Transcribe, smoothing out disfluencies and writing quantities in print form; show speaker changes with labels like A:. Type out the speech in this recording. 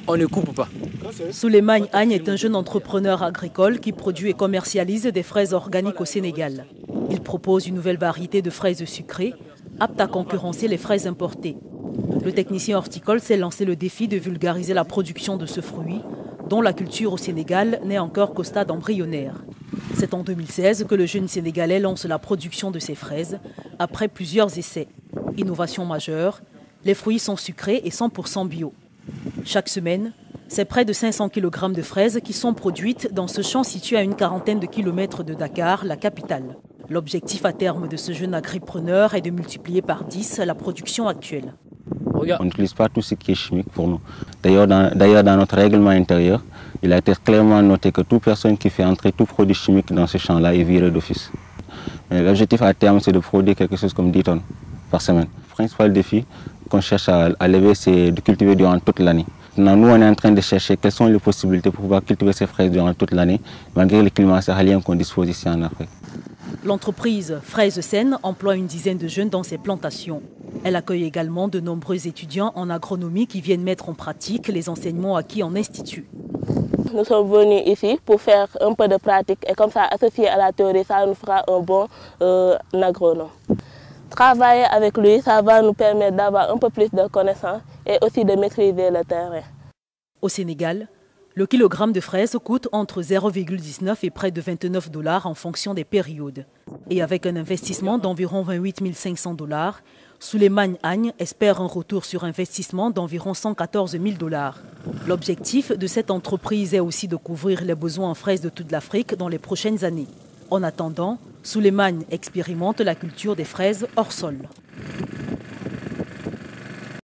A: On ne coupe pas.
B: Souleymane Agne est un jeune entrepreneur agricole qui produit et commercialise des fraises organiques au Sénégal. Il propose une nouvelle variété de fraises sucrées, apte à concurrencer les fraises importées. Le technicien horticole s'est lancé le défi de vulgariser la production de ce fruit, dont la culture au Sénégal n'est encore qu'au stade embryonnaire. C'est en 2016 que le jeune Sénégalais lance la production de ces fraises, après plusieurs essais. Innovation majeure, les fruits sont sucrés et 100% bio. Chaque semaine, c'est près de 500 kg de fraises qui sont produites dans ce champ situé à une quarantaine de kilomètres de Dakar, la capitale. L'objectif à terme de ce jeune agripreneur est de multiplier par 10 la production actuelle.
C: On n'utilise pas tout ce qui est chimique pour nous. D'ailleurs, dans notre règlement intérieur, il a été clairement noté que toute personne qui fait entrer tout produit chimique dans ce champ-là est virée d'office. L'objectif à terme, c'est de produire quelque chose comme 10 tonnes par semaine. Le principal défi qu'on cherche à lever, c'est de cultiver durant toute l'année. Nous, on est en train de chercher quelles sont les possibilités pour pouvoir cultiver ces fraises durant toute l'année, malgré le climat sahéliens qu'on dispose ici en Afrique.
B: L'entreprise Fraises Saines emploie une dizaine de jeunes dans ses plantations. Elle accueille également de nombreux étudiants en agronomie qui viennent mettre en pratique les enseignements acquis en institut.
D: Nous sommes venus ici pour faire un peu de pratique et comme ça, associé à la théorie, ça nous fera un bon agronome. Travailler avec lui, ça va nous permettre d'avoir un peu plus de connaissances et aussi de maîtriser le terrain.
B: Au Sénégal, le kilogramme de fraises coûte entre 0,19 et près de 29 $ en fonction des périodes. Et avec un investissement d'environ 28 500 $, Souleymane Agne espère un retour sur investissement d'environ 114 000 $. L'objectif de cette entreprise est aussi de couvrir les besoins en fraises de toute l'Afrique dans les prochaines années. En attendant, Souleymane expérimente la culture des fraises hors sol.